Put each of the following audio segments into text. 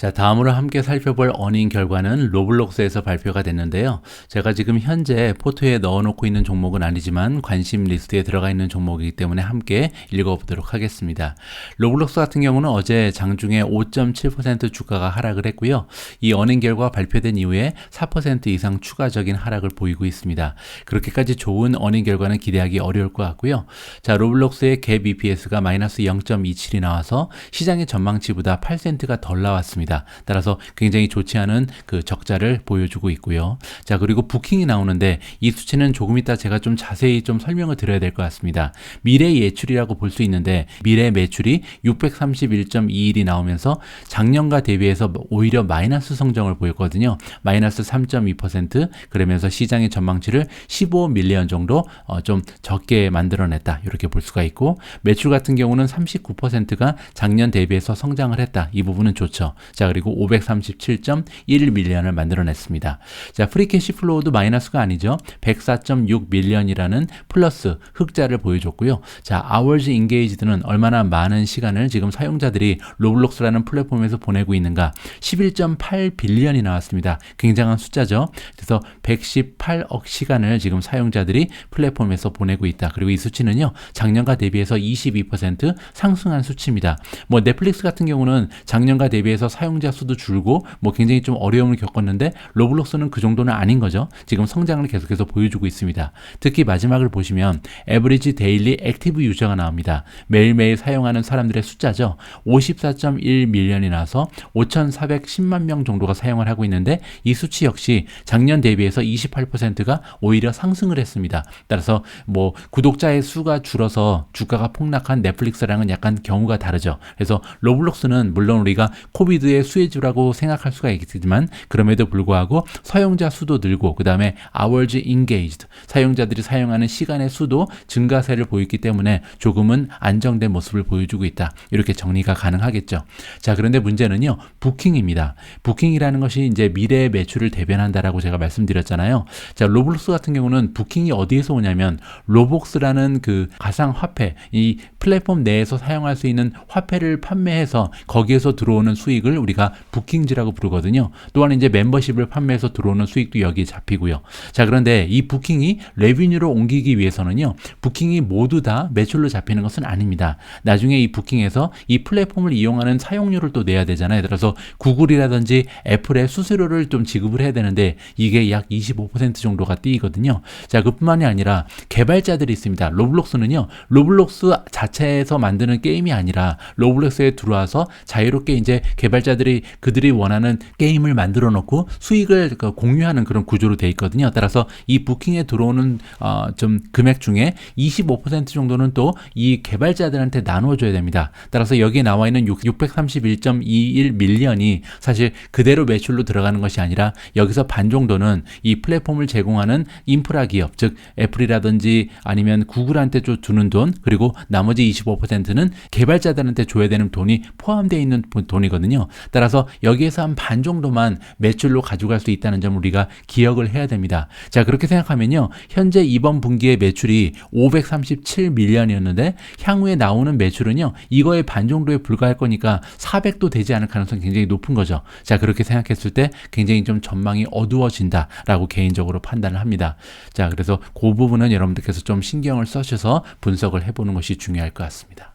자, 다음으로 함께 살펴볼 어닝 결과는 로블록스에서 발표가 됐는데요. 제가 지금 현재 포트에 넣어놓고 있는 종목은 아니지만 관심 리스트에 들어가 있는 종목이기 때문에 함께 읽어보도록 하겠습니다. 로블록스 같은 경우는 어제 장중에 5.7% 주가가 하락을 했고요. 이 어닝 결과 발표된 이후에 4% 이상 추가적인 하락을 보이고 있습니다. 그렇게까지 좋은 어닝 결과는 기대하기 어려울 것 같고요. 자, 로블록스의 갭 EPS가 마이너스 0.27이 나와서 시장의 전망치보다 8센트가 덜 나왔습니다. 따라서 굉장히 좋지 않은 그 적자를 보여주고 있고요. 자, 그리고 부킹이 나오는데 이 수치는 조금 이따 제가 좀 자세히 좀 설명을 드려야 될 것 같습니다. 미래 예출이라고 볼 수 있는데 미래 매출이 631.21이 나오면서 작년과 대비해서 오히려 마이너스 성장을 보였거든요. 마이너스 3.2%, 그러면서 시장의 전망치를 15밀리언 정도 좀 적게 만들어냈다, 이렇게 볼 수가 있고, 매출 같은 경우는 39%가 작년 대비해서 성장을 했다. 이 부분은 좋죠. 자, 그리고 537.1밀리언을 만들어냈습니다. 자, 프리캐시 플로우도 마이너스가 아니죠. 104.6밀리언이라는 플러스 흑자를 보여줬고요. 자, hours engage드는 얼마나 많은 시간을 지금 사용자들이 로블록스라는 플랫폼에서 보내고 있는가, 11.8빌리언이 나왔습니다. 굉장한 숫자죠. 그래서 118억 시간을 지금 사용자들이 플랫폼에서 보내고 있다. 그리고 이 수치는요, 작년과 대비해서 22% 상승한 수치입니다. 뭐 넷플릭스 같은 경우는 작년과 대비해서 사용자 수도 줄고 뭐 굉장히 좀 어려움을 겪었는데 로블록스는 그 정도는 아닌 거죠. 지금 성장을 계속해서 보여주고 있습니다. 특히 마지막을 보시면 에버리지 데일리 액티브 유저가 나옵니다. 매일매일 사용하는 사람들의 숫자죠. 54.1밀리언이 나와서 5,410만 명 정도가 사용을 하고 있는데 이 수치 역시 작년 대비해서 28%가 오히려 상승을 했습니다. 따라서 뭐 구독자의 수가 줄어서 주가가 폭락한 넷플릭스랑은 약간 경우가 다르죠. 그래서 로블록스는 물론 우리가 코비드의 수혜주라고 생각할 수가 있겠지만 그럼에도 불구하고 사용자 수도 늘고, 그 다음에 hours engaged, 사용자들이 사용하는 시간의 수도 증가세를 보이기 때문에 조금은 안정된 모습을 보여주고 있다, 이렇게 정리가 가능하겠죠. 자, 그런데 문제는요, 부킹입니다. 부킹이라는 것이 이제 미래의 매출을 대변한다라고 제가 말씀드렸잖아요. 자, 로블록스 같은 경우는 부킹이 어디에서 오냐면 로복스라는 그 가상화폐, 이 플랫폼 내에서 사용할 수 있는 화폐를 판매해서 거기에서 들어오는 수익을 우리가 부킹즈라고 부르거든요. 또한 이제 멤버십을 판매해서 들어오는 수익도 여기에 잡히고요. 자, 그런데 이 부킹이 레비뉴로 옮기기 위해서는요, 부킹이 모두 다 매출로 잡히는 것은 아닙니다. 나중에 이 부킹에서 이 플랫폼을 이용하는 사용료를 또 내야 되잖아요. 따라서 구글이라든지 애플의 수수료를 좀 지급을 해야 되는데 이게 약 25% 정도가 띄거든요. 자, 그뿐만이 아니라 개발자들이 있습니다. 로블록스는요, 로블록스 자체에서 만드는 게임이 아니라 로블록스에 들어와서 자유롭게 이제 개발자들이 그들이 원하는 게임을 만들어 놓고 수익을 공유하는 그런 구조로 돼 있거든요. 따라서 이 부킹에 들어오는 좀 금액 중에 25% 정도는 또 이 개발자들한테 나눠줘야 됩니다. 따라서 여기에 나와 있는 631.21밀리언이 사실 그대로 매출로 들어가는 것이 아니라 여기서 반 정도는 이 플랫폼을 제공하는 인프라 기업, 즉 애플이라든지 아니면 구글한테 주는 돈, 그리고 나머지 25%는 개발자들한테 줘야 되는 돈이 포함되어 있는 돈이거든요. 따라서 여기에서 한 반 정도만 매출로 가져갈 수 있다는 점을 우리가 기억을 해야 됩니다. 자, 그렇게 생각하면요, 현재 이번 분기의 매출이 537밀리언이었는데 향후에 나오는 매출은요, 이거의 반 정도에 불과할 거니까 400도 되지 않을 가능성이 굉장히 높은 거죠. 자, 그렇게 생각했을 때 굉장히 좀 전망이 어두워진다라고 개인적으로 판단을 합니다. 자, 그래서 그 부분은 여러분들께서 좀 신경을 써셔서 분석을 해보는 것이 중요할 것 같습니다.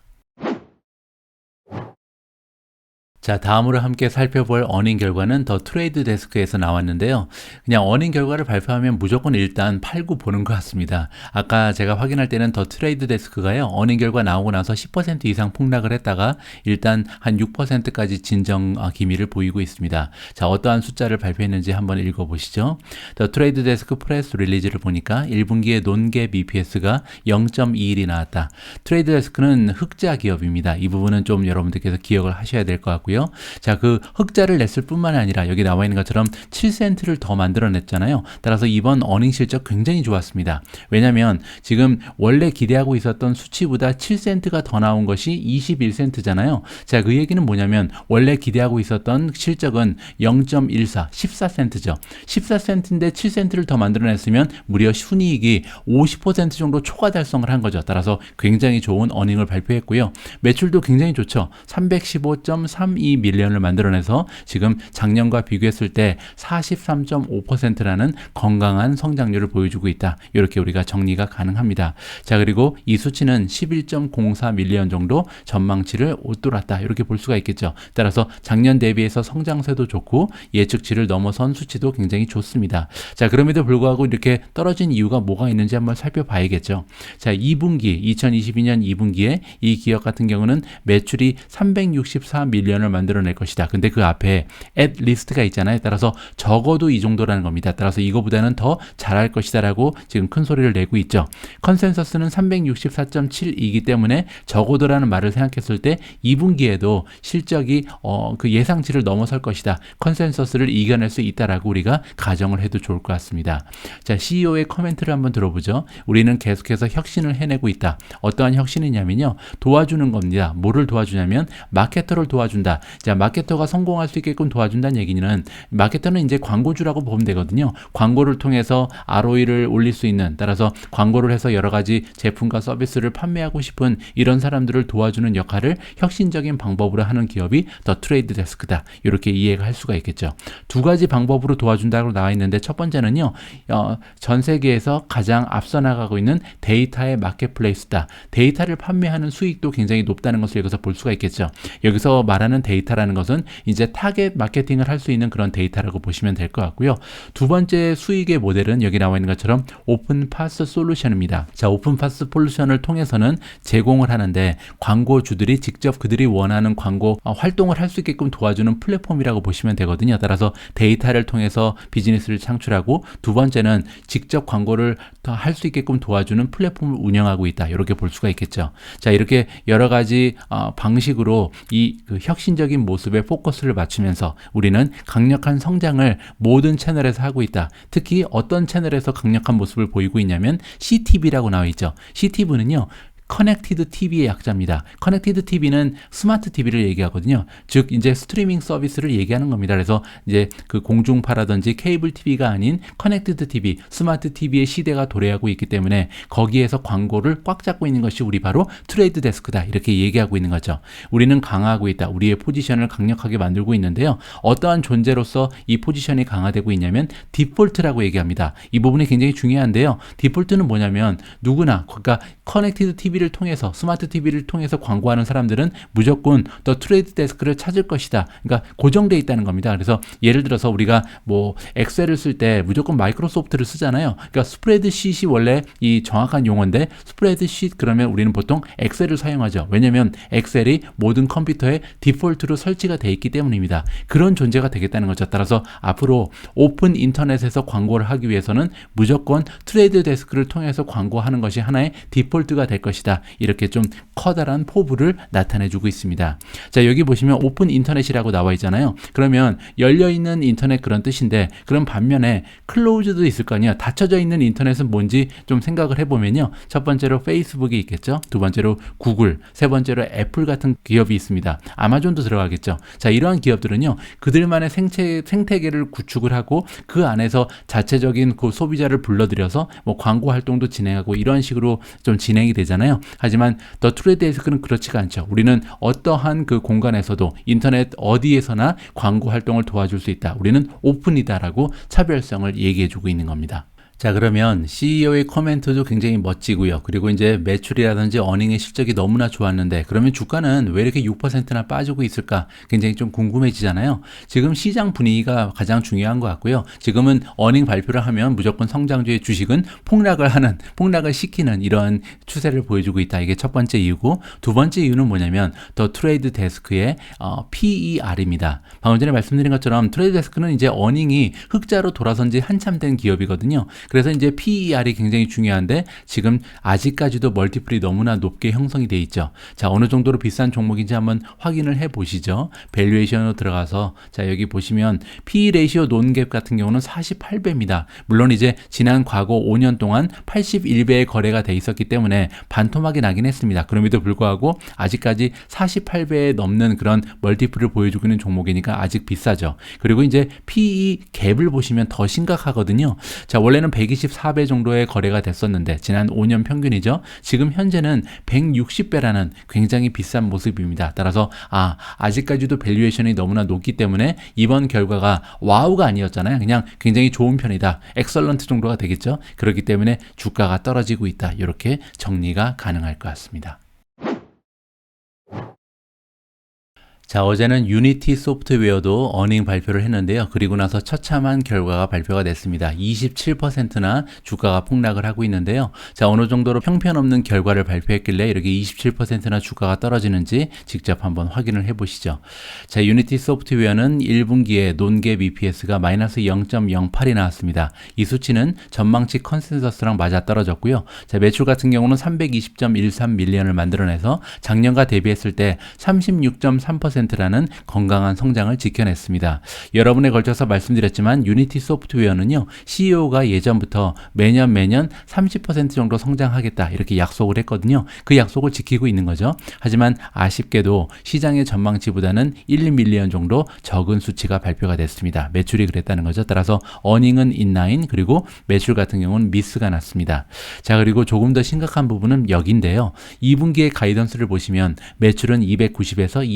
자, 다음으로 함께 살펴볼 어닝 결과는 더 트레이드 데스크에서 나왔는데요. 그냥 어닝 결과를 발표하면 무조건 일단 팔고 보는 것 같습니다. 아까 제가 확인할 때는 더 트레이드 데스크가요, 어닝 결과 나오고 나서 10% 이상 폭락을 했다가 일단 한 6%까지 진정 기미를 보이고 있습니다. 자, 어떠한 숫자를 발표했는지 한번 읽어보시죠. 더 트레이드 데스크 프레스 릴리즈를 보니까 1분기에 논갭 EPS가 0.21이 나왔다. 트레이드 데스크는 흑자 기업입니다. 이 부분은 좀 여러분들께서 기억을 하셔야 될 것 같고요. 자, 그 흑자를 냈을 뿐만 아니라 여기 나와 있는 것처럼 7센트를 더 만들어냈잖아요. 따라서 이번 어닝 실적 굉장히 좋았습니다. 왜냐하면 지금 원래 기대하고 있었던 수치보다 7센트가 더 나온 것이 21센트잖아요. 자, 그 얘기는 뭐냐면 원래 기대하고 있었던 실적은 0.14, 14센트죠. 14센트인데 7센트를 더 만들어냈으면 무려 순이익이 50% 정도 초과 달성을 한 거죠. 따라서 굉장히 좋은 어닝을 발표했고요. 매출도 굉장히 좋죠. 315.3 32 밀리언을 만들어내서 지금 작년과 비교했을 때 43.5%라는 건강한 성장률을 보여주고 있다. 이렇게 우리가 정리가 가능합니다. 자, 그리고 이 수치는 11.04 밀리언 정도 전망치를 웃돌았다. 이렇게 볼 수가 있겠죠. 따라서 작년 대비해서 성장세도 좋고 예측치를 넘어선 수치도 굉장히 좋습니다. 자, 그럼에도 불구하고 이렇게 떨어진 이유가 뭐가 있는지 한번 살펴봐야겠죠. 자, 2분기 2022년 2분기에 이 기업 같은 경우는 매출이 364 밀리언을 만들어낼 것이다. 근데 그 앞에 at least가 있잖아요. 따라서 적어도 이 정도라는 겁니다. 따라서 이거보다는 더 잘할 것이다 라고 지금 큰 소리를 내고 있죠. 컨센서스는 364.7이기 때문에 적어도라는 말을 생각했을 때 2분기에도 실적이 그 예상치를 넘어설 것이다. 컨센서스를 이겨낼 수 있다라고 우리가 가정을 해도 좋을 것 같습니다. 자, CEO의 코멘트를 한번 들어보죠. 우리는 계속해서 혁신을 해내고 있다. 어떠한 혁신이냐면요. 도와주는 겁니다. 뭐를 도와주냐면 마케터를 도와준다. 자, 마케터가 성공할 수 있게끔 도와준다는 얘기는 마케터는 이제 광고주라고 보면 되거든요. 광고를 통해서 ROI를 올릴 수 있는, 따라서 광고를 해서 여러 가지 제품과 서비스를 판매하고 싶은 이런 사람들을 도와주는 역할을 혁신적인 방법으로 하는 기업이 더 트레이드 데스크다. 이렇게 이해가 할 수가 있겠죠. 두 가지 방법으로 도와준다고 나와 있는데 첫 번째는요. 전 세계에서 가장 앞서 나가고 있는 데이터의 마켓플레이스다. 데이터를 판매하는 수익도 굉장히 높다는 것을 여기서 볼 수가 있겠죠. 여기서 말하는 데이터라는 것은 이제 타겟 마케팅을 할 수 있는 그런 데이터라고 보시면 될 것 같고요. 두 번째 수익의 모델은 여기 나와 있는 것처럼 오픈 파스 솔루션입니다. 자, 오픈 파스 솔루션을 통해서는 제공을 하는데 광고주들이 직접 그들이 원하는 광고 활동을 할 수 있게끔 도와주는 플랫폼이라고 보시면 되거든요. 따라서 데이터를 통해서 비즈니스를 창출하고 두 번째는 직접 광고를 더 할 수 있게끔 도와주는 플랫폼을 운영하고 있다. 이렇게 볼 수가 있겠죠. 자, 이렇게 여러 가지 방식으로 이 혁신적인 모습에 포커스를 맞추면서 우리는 강력한 성장을 모든 채널에서 하고 있다. 특히 어떤 채널에서 강력한 모습을 보이고 있냐면 CTV라고 나와 있죠. CTV는요. 커넥티드 TV의 약자입니다. 커넥티드 TV는 스마트 TV를 얘기하거든요. 즉 이제 스트리밍 서비스를 얘기하는 겁니다. 그래서 이제 그 공중파라든지 케이블 TV가 아닌 커넥티드 TV, 스마트 TV의 시대가 도래하고 있기 때문에 거기에서 광고를 꽉 잡고 있는 것이 우리 바로 트레이드 데스크다. 이렇게 얘기하고 있는 거죠. 우리는 강화하고 있다. 우리의 포지션을 강력하게 만들고 있는데요. 어떠한 존재로서 이 포지션이 강화되고 있냐면 디폴트라고 얘기합니다. 이 부분이 굉장히 중요한데요. 디폴트는 뭐냐면 누구나, 그러니까 커넥티드 TV를 통해서, 스마트 TV를 통해서 광고하는 사람들은 무조건 더 트레이드 데스크를 찾을 것이다. 그러니까 고정되어 있다는 겁니다. 그래서 예를 들어서 우리가 뭐 엑셀을 쓸 때 무조건 마이크로소프트를 쓰잖아요. 그러니까 스프레드시트이 원래 이 정확한 용어인데 스프레드시트 그러면 우리는 보통 엑셀을 사용하죠. 왜냐하면 엑셀이 모든 컴퓨터에 디폴트로 설치가 되어 있기 때문입니다. 그런 존재가 되겠다는 거죠. 따라서 앞으로 오픈 인터넷에서 광고를 하기 위해서는 무조건 트레이드 데스크를 통해서 광고하는 것이 하나의 디폴트가 될 것이다. 이렇게 좀 커다란 포부를 나타내주고 있습니다. 자, 여기 보시면 오픈 인터넷이라고 나와 있잖아요. 그러면 열려있는 인터넷 그런 뜻인데, 그럼 반면에 클로즈도 있을 거 아니야. 닫혀져 있는 인터넷은 뭔지 좀 생각을 해보면요. 첫 번째로 페이스북이 있겠죠. 두 번째로 구글, 세 번째로 애플 같은 기업이 있습니다. 아마존도 들어가겠죠. 자, 이러한 기업들은요. 그들만의 생태계를 구축을 하고 그 안에서 자체적인 그 소비자를 불러들여서 뭐 광고 활동도 진행하고 이런 식으로 좀 진행이 되잖아요. 하지만 더 트레이드 데스크는 그렇지가 않죠. 우리는 어떠한 그 공간에서도 인터넷 어디에서나 광고 활동을 도와줄 수 있다. 우리는 오픈이다라고 차별성을 얘기해주고 있는 겁니다. 자, 그러면 CEO의 코멘트도 굉장히 멋지고요. 그리고 이제 매출이라든지 어닝의 실적이 너무나 좋았는데 그러면 주가는 왜 이렇게 6%나 빠지고 있을까? 굉장히 좀 궁금해지잖아요. 지금 시장 분위기가 가장 중요한 것 같고요. 지금은 어닝 발표를 하면 무조건 성장주의 주식은 폭락을 시키는 이런 추세를 보여주고 있다. 이게 첫 번째 이유고, 두 번째 이유는 뭐냐면 더 트레이드 데스크의 PER입니다. 방금 전에 말씀드린 것처럼 트레이드 데스크는 이제 어닝이 흑자로 돌아선 지 한참 된 기업이거든요. 그래서 이제 PER이 굉장히 중요한데 지금 아직까지도 멀티플이 너무나 높게 형성이 돼 있죠. 자, 어느 정도로 비싼 종목인지 한번 확인을 해 보시죠. 밸류에이션으로 들어가서 자, 여기 보시면 PE 레이시오 논갭 같은 경우는 48배입니다. 물론 이제 지난 과거 5년 동안 81배의 거래가 돼 있었기 때문에 반토막이 나긴 했습니다. 그럼에도 불구하고 아직까지 48배에 넘는 그런 멀티플을 보여주고 있는 종목이니까 아직 비싸죠. 그리고 이제 PE 갭을 보시면 더 심각하거든요. 자, 원래는 124배 정도의 거래가 됐었는데 지난 5년 평균이죠. 지금 현재는 160배라는 굉장히 비싼 모습입니다. 따라서 아직까지도 밸류에이션이 너무나 높기 때문에 이번 결과가 와우가 아니었잖아요. 그냥 굉장히 좋은 편이다. 엑설런트 정도가 되겠죠. 그렇기 때문에 주가가 떨어지고 있다. 이렇게 정리가 가능할 것 같습니다. 자, 어제는 유니티 소프트웨어도 어닝 발표를 했는데요. 그리고 나서 처참한 결과가 발표가 됐습니다. 27%나 주가가 폭락을 하고 있는데요. 자, 어느 정도로 형편없는 결과를 발표했길래 이렇게 27%나 주가가 떨어지는지 직접 한번 확인을 해보시죠. 자, 유니티 소프트웨어는 1분기에 논갭 EPS가 마이너스 0.08이 나왔습니다. 이 수치는 전망치 컨센서스랑 맞아 떨어졌고요. 자, 매출 같은 경우는 320.13 밀리언을 만들어내서 작년과 대비했을 때 36.3% 라는 건강한 성장을 지켜냈습니다. 여러분에 걸쳐서 말씀드렸지만 유니티 소프트웨어는요, CEO가 예전부터 매년 30% 정도 성장하겠다 이렇게 약속을 했거든요. 그 약속을 지키고 있는 거죠. 하지만 아쉽게도 시장의 전망치보다는 1 밀리언 정도 적은 수치가 발표가 됐습니다. 매출이 그랬다는 거죠. 따라서 어닝은 인라인, 그리고 매출 같은 경우는 미스가 났습니다. 자, 그리고 조금 더 심각한 부분은 여기인데요. 2분기의 가이던스를 보시면 매출은 290에서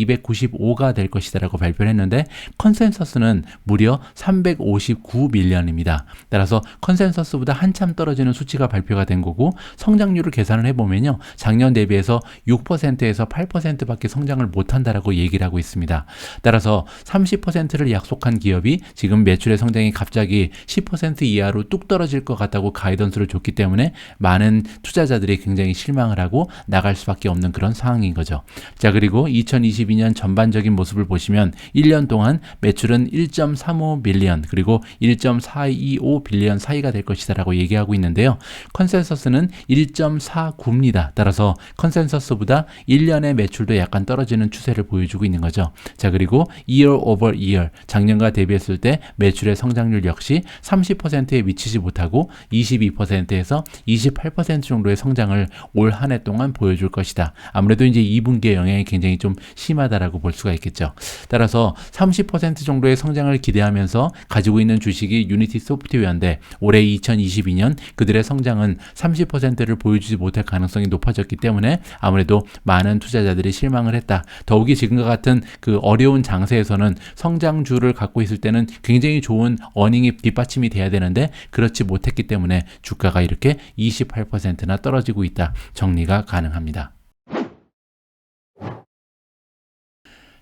295가 될 것이다라고 발표를 했는데 컨센서스는 무려 359 밀리언입니다. 따라서 컨센서스보다 한참 떨어지는 수치가 발표가 된 거고, 성장률을 계산을 해보면요, 작년 대비해서 6%에서 8%밖에 성장을 못한다라고 얘기를 하고 있습니다. 따라서 30%를 약속한 기업이 지금 매출의 성장이 갑자기 10% 이하로 뚝 떨어질 것 같다고 가이던스를 줬기 때문에 많은 투자자들이 굉장히 실망을 하고 나갈 수밖에 없는 그런 상황인 거죠. 자, 그리고 2022년 전반적인 모습을 보시면 1년 동안 매출은 1.35 빌리언 그리고 1.425 빌리언 사이가 될 것이다 라고 얘기하고 있는데요. 컨센서스는 1.49입니다. 따라서 컨센서스보다 1년의 매출도 약간 떨어지는 추세를 보여주고 있는 거죠. 자, 그리고 year over year, 작년과 대비했을 때 매출의 성장률 역시 30%에 미치지 못하고 22%에서 28% 정도의 성장을 올 한 해 동안 보여줄 것이다. 아무래도 이제 2분기의 영향이 굉장히 좀 심하다라고 볼 수가 있겠죠. 따라서 30% 정도의 성장을 기대하면서 가지고 있는 주식이 유니티 소프트웨어인데 올해 2022년 그들의 성장은 30%를 보여주지 못할 가능성이 높아졌기 때문에 아무래도 많은 투자자들이 실망을 했다. 더욱이 지금과 같은 그 어려운 장세에서는 성장주를 갖고 있을 때는 굉장히 좋은 어닝이 뒷받침이 돼야 되는데 그렇지 못했기 때문에 주가가 이렇게 28%나 떨어지고 있다. 정리가 가능합니다.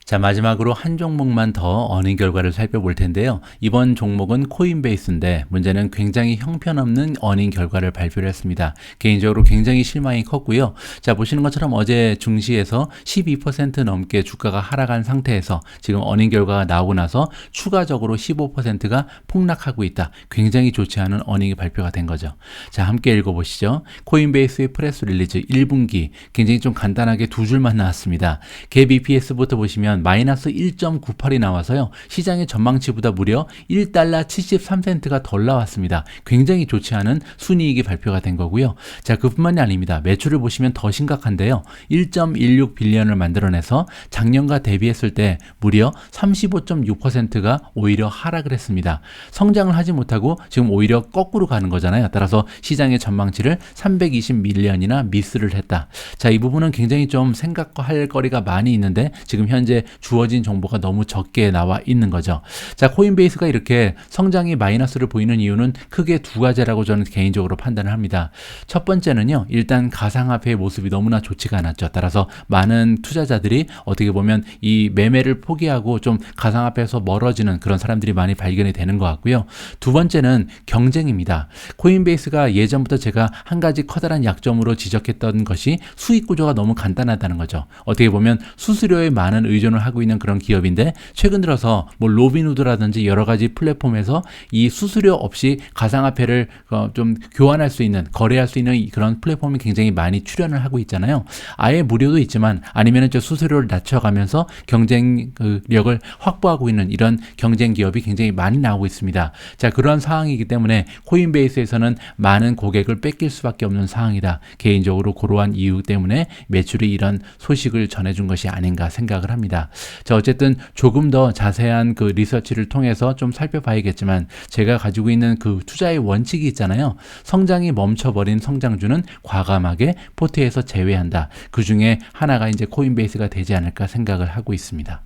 자, 마지막으로 한 종목만 더 어닝 결과를 살펴볼 텐데요. 이번 종목은 코인베이스인데 문제는 굉장히 형편없는 어닝 결과를 발표를 했습니다. 개인적으로 굉장히 실망이 컸고요. 자, 보시는 것처럼 어제 증시에서 12% 넘게 주가가 하락한 상태에서 지금 어닝 결과가 나오고 나서 추가적으로 15%가 폭락하고 있다. 굉장히 좋지 않은 어닝이 발표가 된 거죠. 자, 함께 읽어보시죠. 코인베이스의 프레스 릴리즈 1분기 굉장히 좀 간단하게 두 줄만 나왔습니다. 갭 EPS부터 보시면 마이너스 1.98이 나와서요. 시장의 전망치보다 무려 1달러 73센트가 덜 나왔습니다. 굉장히 좋지 않은 순이익이 발표가 된 거고요. 자, 그뿐만이 아닙니다. 매출을 보시면 더 심각한데요. 1.16 빌리언을 만들어내서 작년과 대비했을 때 무려 35.6%가 오히려 하락을 했습니다. 성장을 하지 못하고 지금 오히려 거꾸로 가는 거잖아요. 따라서 시장의 전망치를 320 밀리언이나 미스를 했다. 자, 이 부분은 굉장히 좀 생각할 거리가 많이 있는데 지금 현재 주어진 정보가 너무 적게 나와 있는 거죠. 자, 코인베이스가 이렇게 성장이 마이너스를 보이는 이유는 크게 두 가지라고 저는 개인적으로 판단을 합니다. 첫 번째는요, 일단 가상화폐의 모습이 너무나 좋지가 않았죠. 따라서 많은 투자자들이 어떻게 보면 이 매매를 포기하고 좀 가상화폐에서 멀어지는 그런 사람들이 많이 발견이 되는 것 같고요. 두 번째는 경쟁입니다. 코인베이스가 예전부터 제가 한 가지 커다란 약점으로 지적했던 것이 수익 구조가 너무 간단하다는 거죠. 어떻게 보면 수수료에 많은 의존을 하고 있는 그런 기업인데 최근 들어서 뭐 로빈후드라든지 여러 가지 플랫폼에서 이 수수료 없이 가상화폐를 좀 교환할 수 있는, 거래할 수 있는 그런 플랫폼이 굉장히 많이 출현을 하고 있잖아요. 아예 무료도 있지만 아니면 저 수수료를 낮춰가면서 경쟁력을 확보하고 있는 이런 경쟁 기업이 굉장히 많이 나오고 있습니다. 자, 그러한 상황이기 때문에 코인베이스에서는 많은 고객을 뺏길 수밖에 없는 상황이다. 개인적으로 그러한 이유 때문에 매출이 이런 소식을 전해준 것이 아닌가 생각을 합니다. 있습니다. 자, 어쨌든 조금 더 자세한 그 리서치를 통해서 좀 살펴봐야겠지만 제가 가지고 있는 그 투자의 원칙이 있잖아요. 성장이 멈춰버린 성장주는 과감하게 포트에서 제외한다. 그 중에 하나가 이제 코인베이스가 되지 않을까 생각을 하고 있습니다.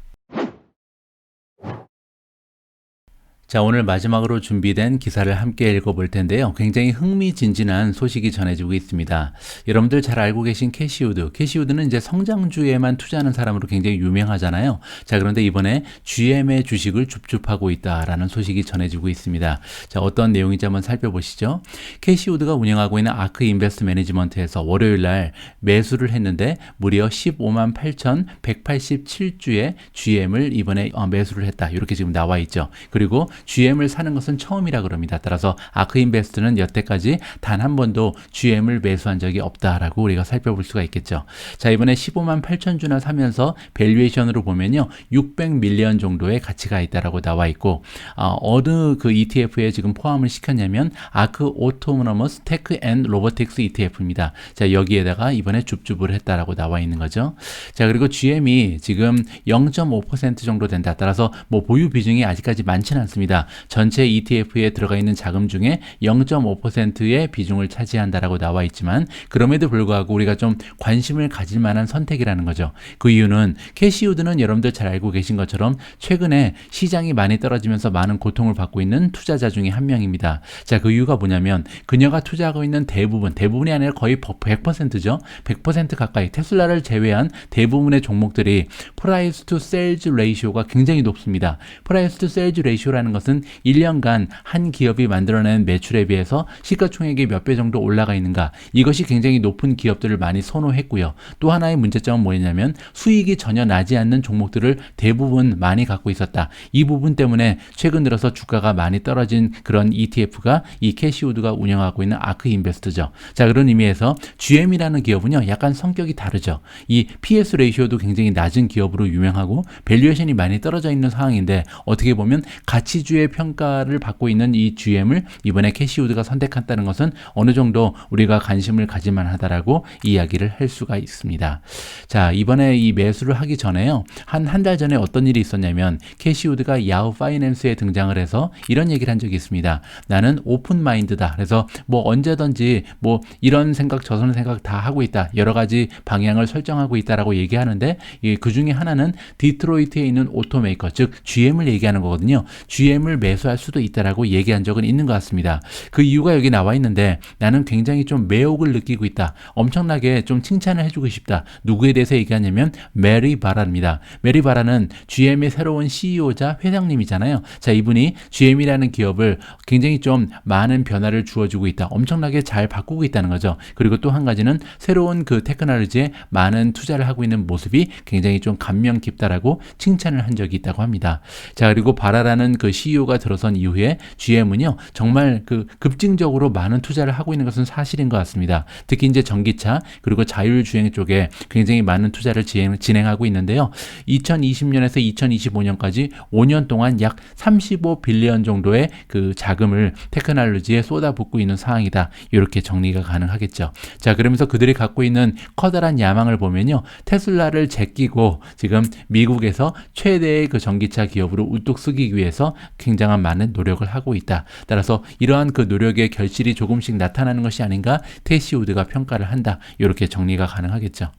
자, 오늘 마지막으로 준비된 기사를 함께 읽어볼 텐데요. 굉장히 흥미진진한 소식이 전해지고 있습니다. 여러분들 잘 알고 계신 캐시우드. 캐시우드는 이제 성장주에만 투자하는 사람으로 굉장히 유명하잖아요. 자, 그런데 이번에 GM의 주식을 줍줍하고 있다라는 소식이 전해지고 있습니다. 자, 어떤 내용인지 한번 살펴보시죠. 캐시우드가 운영하고 있는 아크 인베스트 매니지먼트에서 월요일 날 매수를 했는데 무려 15만 8,187주의 GM을 이번에 매수를 했다. 이렇게 지금 나와 있죠. 그리고 GM을 사는 것은 처음이라 그럽니다. 따라서 아크인베스트는 여태까지 단 한 번도 GM을 매수한 적이 없다라고 우리가 살펴볼 수가 있겠죠. 자, 이번에 15만 8천 주나 사면서 밸류에이션으로 보면요 600밀리언 정도의 가치가 있다라고 나와 있고 어느 그 ETF에 지금 포함을 시켰냐면 아크 오토노머스 테크 앤 로보틱스 ETF입니다. 자, 여기에다가 이번에 줍줍을 했다라고 나와 있는 거죠. 자, 그리고 GM이 지금 0.5% 정도 된다. 따라서 뭐 보유 비중이 아직까지 많지는 않습니다. 전체 ETF에 들어가 있는 자금 중에 0.5%의 비중을 차지한다라고 나와 있지만 그럼에도 불구하고 우리가 좀 관심을 가질 만한 선택이라는 거죠. 그 이유는 캐시우드는 여러분들 잘 알고 계신 것처럼 최근에 시장이 많이 떨어지면서 많은 고통을 받고 있는 투자자 중에 한 명입니다. 자, 그 이유가 뭐냐면 그녀가 투자하고 있는 대부분이 아니라 거의 100%죠. 100% 가까이 테슬라를 제외한 대부분의 종목들이 프라이스 투 세일즈 레이시오가 굉장히 높습니다. 프라이스 투 세일즈 레이시오라는 것은 1년간 한 기업이 만들어낸 매출에 비해서 시가총액이 몇 배 정도 올라가 있는가, 이것이 굉장히 높은 기업들을 많이 선호했고요. 또 하나의 문제점은 뭐냐면 수익이 전혀 나지 않는 종목들을 대부분 많이 갖고 있었다. 이 부분 때문에 최근 들어서 주가가 많이 떨어진 그런 ETF가 이 캐시우드가 운영하고 있는 아크 인베스트죠. 자, 그런 의미에서 GM이라는 기업은요 약간 성격이 다르죠. 이 PS 레이시오도 굉장히 낮은 기업으로 유명하고 밸류에이션이 많이 떨어져 있는 상황인데 어떻게 보면 가치주의 평가를 받고 있는 이 GM을 이번에 캐시우드가 선택했다는 것은 어느 정도 우리가 관심을 가질만 하다라고 이야기를 할 수가 있습니다. 자, 이번에 이 매수를 하기 전에요. 한 달 전에 어떤 일이 있었냐면 캐시우드가 야후 파이낸스에 등장을 해서 이런 얘기를 한 적이 있습니다. 나는 오픈 마인드다. 그래서 뭐 언제든지 뭐 이런 생각 저런 생각 다 하고 있다. 여러 가지 방향을 설정하고 있다라고 얘기하는데 그 중에 하나는 디트로이트에 있는 오토메이커, 즉 GM을 얘기하는 거거든요. GM을 매수할 수도 있다라고 얘기한 적은 있는 것 같습니다. 그 이유가 여기 나와 있는데 나는 굉장히 좀 매혹을 느끼고 있다. 엄청나게 좀 칭찬을 해주고 싶다. 누구에 대해서 얘기하냐면 메리 바라입니다. 메리 바라는 GM의 새로운 CEO자 회장님이잖아요. 자, 이분이 GM이라는 기업을 굉장히 좀 많은 변화를 주어주고 있다. 엄청나게 잘 바꾸고 있다는 거죠. 그리고 또 한 가지는 새로운 그 테크놀로지에 많은 투자를 하고 있는 모습이 굉장히 좀 감명 깊다라고 칭찬을 한 적이 있다고 합니다. 자, 그리고 바라라는 그 CEO가 들어선 이후에 GM은요 정말 그 급증적으로 많은 투자를 하고 있는 것은 사실인 것 같습니다. 특히 이제 전기차 그리고 자율주행 쪽에 굉장히 많은 투자를 진행하고 있는데요. 2020년에서 2025년까지 5년 동안 약 35빌리언 정도의 그 자금을 테크놀로지에 쏟아붓고 있는 상황이다. 이렇게 정리가 가능하겠죠. 자, 그러면서 그들이 갖고 있는 커다란 야망을 보면요. 테슬라를 제끼고 지금 미국에서 최대의 그 전기차 기업으로 우뚝 서기 위해서 굉장한 많은 노력을 하고 있다. 따라서 이러한 그 노력의 결실이 조금씩 나타나는 것이 아닌가 캐시우드가 평가를 한다. 이렇게 정리가 가능하겠죠.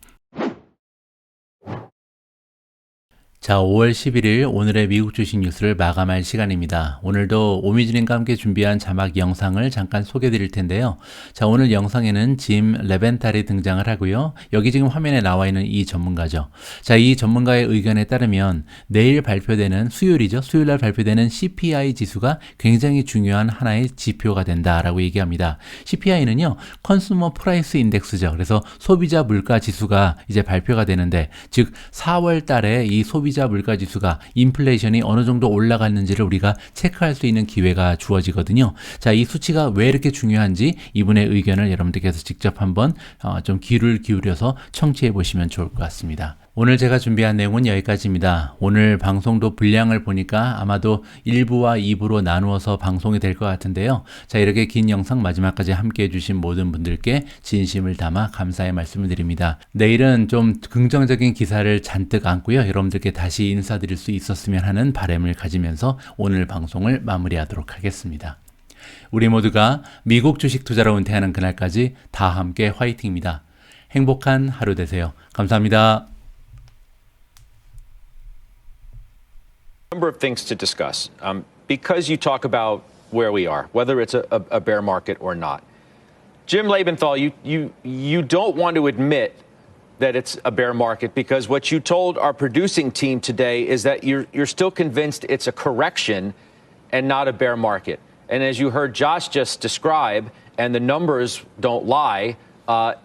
자, 5월 11일 오늘의 미국 주식 뉴스를 마감할 시간입니다. 오늘도 오미준님과 함께 준비한 자막 영상을 잠깐 소개해 드릴 텐데요. 자, 오늘 영상에는 짐 레벤탈이 등장을 하고요. 여기 지금 화면에 나와 있는 이 전문가죠. 자, 이 전문가의 의견에 따르면 내일 발표되는 수요일이죠. 수요일날 발표되는 CPI 지수가 굉장히 중요한 하나의 지표가 된다라고 얘기합니다. CPI는요, 컨슈머 프라이스 인덱스죠. 그래서 소비자 물가 지수가 이제 발표가 되는데, 즉 4월 달에 이 소비자 물가 지수가 인플레이션이 어느 정도 올라갔는지를 우리가 체크할 수 있는 기회가 주어지거든요. 자, 이 수치가 왜 이렇게 중요한지 이분의 의견을 여러분들께서 직접 한번 좀 귀를 기울여서 청취해 보시면 좋을 것 같습니다. 오늘 제가 준비한 내용은 여기까지입니다. 오늘 방송도 분량을 보니까 아마도 1부와 2부로 나누어서 방송이 될 것 같은데요. 자, 이렇게 긴 영상 마지막까지 함께 해주신 모든 분들께 진심을 담아 감사의 말씀을 드립니다. 내일은 좀 긍정적인 기사를 잔뜩 안고요. 여러분들께 다시 인사드릴 수 있었으면 하는 바람을 가지면서 오늘 방송을 마무리하도록 하겠습니다. 우리 모두가 미국 주식 투자로 은퇴하는 그날까지 다 함께 화이팅입니다. 행복한 하루 되세요. 감사합니다. Number of things to discuss. Because you talk about where we are, whether it's a bear market or not. Jim Lebenthal, you don't want to admit that it's a bear market because what you told our producing team today is that you're still convinced it's a correction and not a bear market. And as you heard Josh just describe, and the numbers don't lie,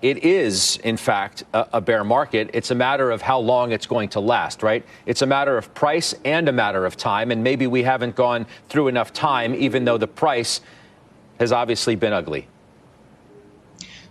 it is, in fact, a bear market. It's a matter of how long it's going to last, right? It's a matter of price and a matter of time. And maybe we haven't gone through enough time, even though the price has obviously been ugly.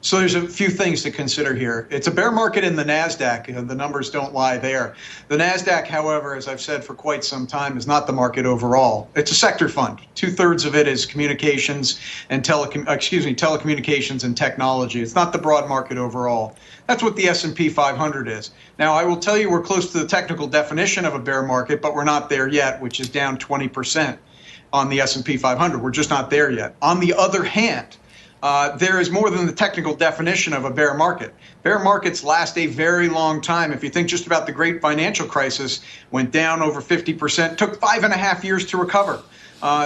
So there's a few things to consider here. It's a bear market in the NASDAQ. The numbers don't lie there. The NASDAQ, however, as I've said for quite some time, is not the market overall. It's a sector fund. 2/3 of it is communications and telecommunications and technology. It's not the broad market overall. That's what the S&P 500 is. Now, I will tell you we're close to the technical definition of a bear market, but we're not there yet, which is down 20% on the S&P 500. We're just not there yet. On the other hand, there is more than the technical definition of a bear market. Bear markets last a very long time. If you think just about the great financial crisis, went down over 50%, took 5.5 years to recover.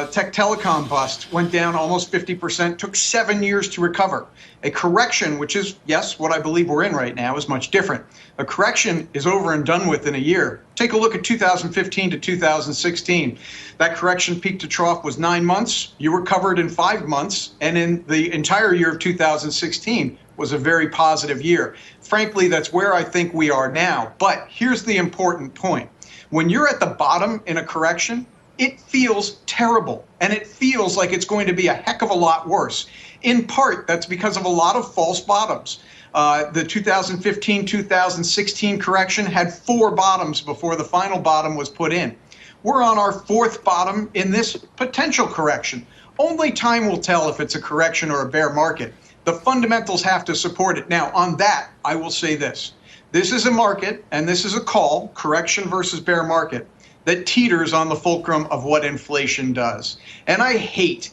Tech telecom bust went down almost 50%, took 7 years to recover. A correction, which is, yes, what I believe we're in right now, is much different. A correction is over and done with in a year. Take a look at 2015 to 2016. That correction peak to trough was 9 months. You recovered in 5 months, and in the entire year of 2016 was a very positive year. Frankly, that's where I think we are now. But here's the important point. When you're at the bottom in a correction, it feels terrible, and it feels like it's going to be a heck of a lot worse. In part, that's because of a lot of false bottoms. The 2015-2016 correction had 4 bottoms before the final bottom was put in. We're on our 4th bottom in this potential correction. Only time will tell if it's a correction or a bear market. The fundamentals have to support it. Now, on that, I will say this. This is a market, and this is a call, correction versus bear market, that teeters on the fulcrum of what inflation does. And I hate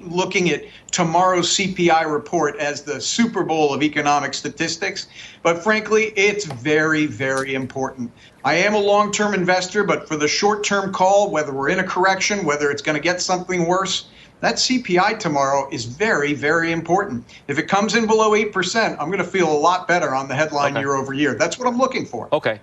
looking at tomorrow's CPI report as the Super Bowl of economic statistics, but frankly, it's very, very important. I am a long-term investor, but for the short-term call, whether we're in a correction, whether it's going to get something worse, that CPI tomorrow is very, very important. If it comes in below 8%, I'm going to feel a lot better on the headline year over year. That's what I'm looking for. Okay.